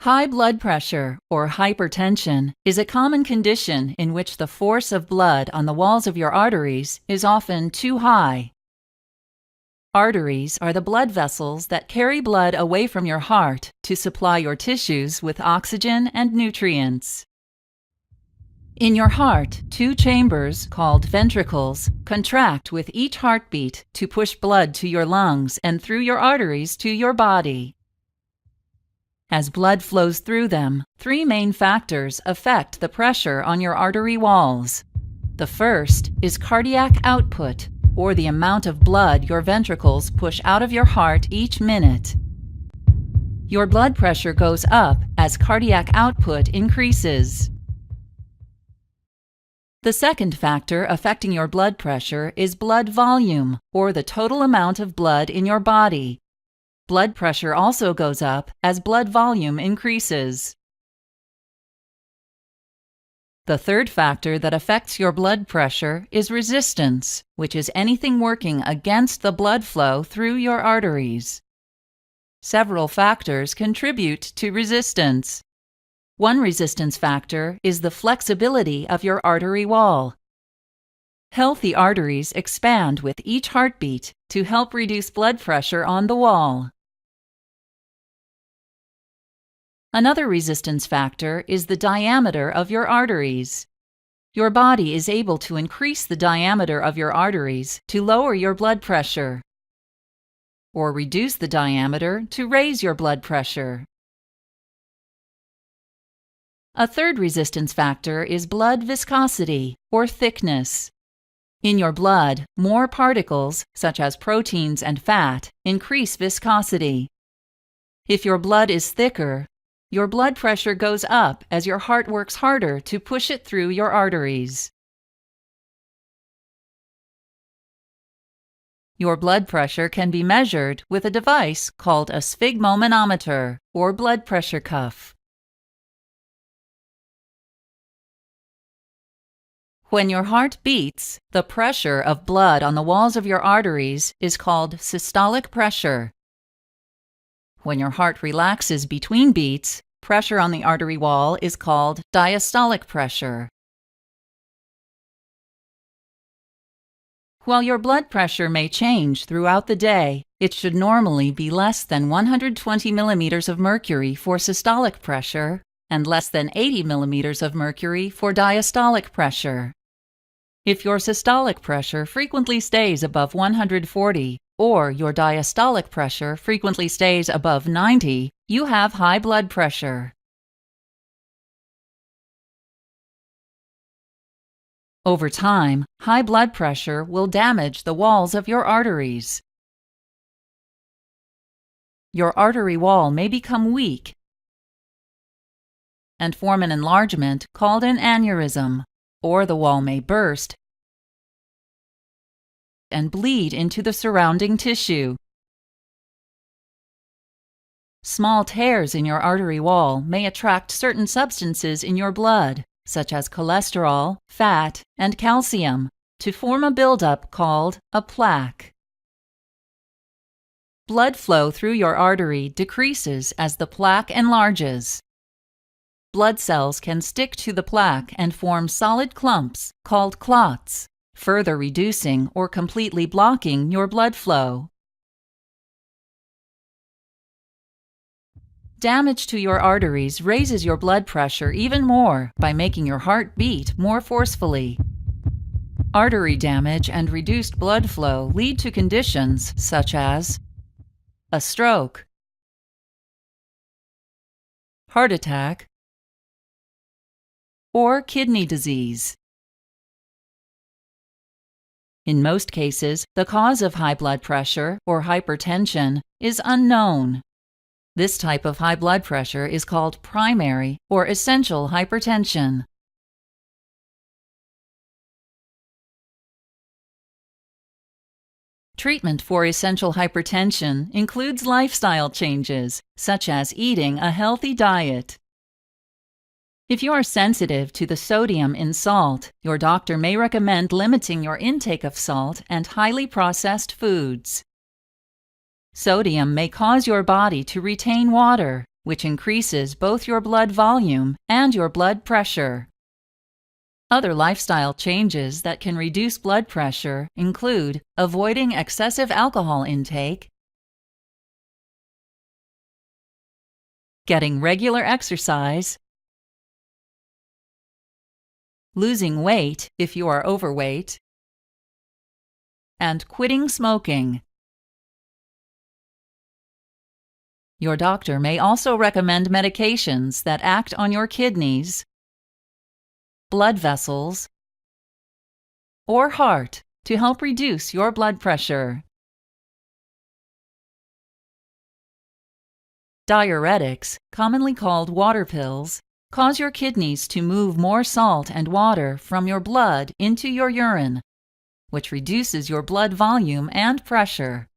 High blood pressure, or hypertension, is a common condition in which the force of blood on the walls of your arteries is often too high. Arteries are the blood vessels that carry blood away from your heart to supply your tissues with oxygen and nutrients. In your heart, two chambers, called ventricles, contract with each heartbeat to push blood to your lungs and through your arteries to your body. As blood flows through them, three main factors affect the pressure on your artery walls. The first is cardiac output, or the amount of blood your ventricles push out of your heart each minute. Your blood pressure goes up as cardiac output increases. The second factor affecting your blood pressure is blood volume, or the total amount of blood in your body. Blood pressure also goes up as blood volume increases. The third factor that affects your blood pressure is resistance, which is anything working against the blood flow through your arteries. Several factors contribute to resistance. One resistance factor is the flexibility of your artery wall. Healthy arteries expand with each heartbeat to help reduce blood pressure on the wall. Another resistance factor is the diameter of your arteries. Your body is able to increase the diameter of your arteries to lower your blood pressure, or reduce the diameter to raise your blood pressure. A third resistance factor is blood viscosity, or thickness. In your blood, more particles, such as proteins and fat, increase viscosity. If your blood is thicker, your blood pressure goes up as your heart works harder to push it through your arteries. Your blood pressure can be measured with a device called a sphygmomanometer, or blood pressure cuff. When your heart beats, the pressure of blood on the walls of your arteries is called systolic pressure. When your heart relaxes between beats, pressure on the artery wall is called diastolic pressure. While your blood pressure may change throughout the day, it should normally be less than 120 millimeters of mercury for systolic pressure and less than 80 millimeters of mercury for diastolic pressure. If your systolic pressure frequently stays above 140 or your diastolic pressure frequently stays above 90, you have high blood pressure. Over time, high blood pressure will damage the walls of your arteries. Your artery wall may become weak and form an enlargement called an aneurysm, or the wall may burst and bleed into the surrounding tissue. Small tears in your artery wall may attract certain substances in your blood, such as cholesterol, fat, and calcium, to form a buildup called a plaque. Blood flow through your artery decreases as the plaque enlarges. Blood cells can stick to the plaque and form solid clumps, called clots, further reducing or completely blocking your blood flow. Damage to your arteries raises your blood pressure even more by making your heart beat more forcefully. Artery damage and reduced blood flow lead to conditions such as a stroke, heart attack, or kidney disease. In most cases, the cause of high blood pressure, or hypertension, is unknown. This type of high blood pressure is called primary or essential hypertension. Treatment for essential hypertension includes lifestyle changes, such as eating a healthy diet. If you are sensitive to the sodium in salt, your doctor may recommend limiting your intake of salt and highly processed foods. Sodium may cause your body to retain water, which increases both your blood volume and your blood pressure. Other lifestyle changes that can reduce blood pressure include avoiding excessive alcohol intake, getting regular exercise, losing weight if you are overweight, and quitting smoking. Your doctor may also recommend medications that act on your kidneys, blood vessels, or heart to help reduce your blood pressure. Diuretics, commonly called water pills, cause your kidneys to move more salt and water from your blood into your urine, which reduces your blood volume and pressure.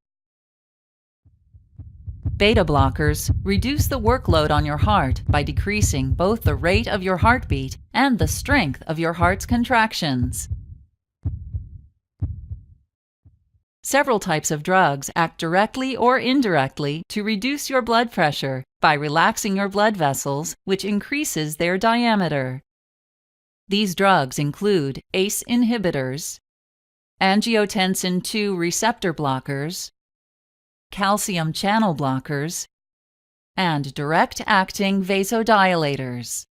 Beta blockers reduce the workload on your heart by decreasing both the rate of your heartbeat and the strength of your heart's contractions. Several types of drugs act directly or indirectly to reduce your blood pressure by relaxing your blood vessels, which increases their diameter. These drugs include ACE inhibitors, angiotensin II receptor blockers, calcium channel blockers, and direct-acting vasodilators.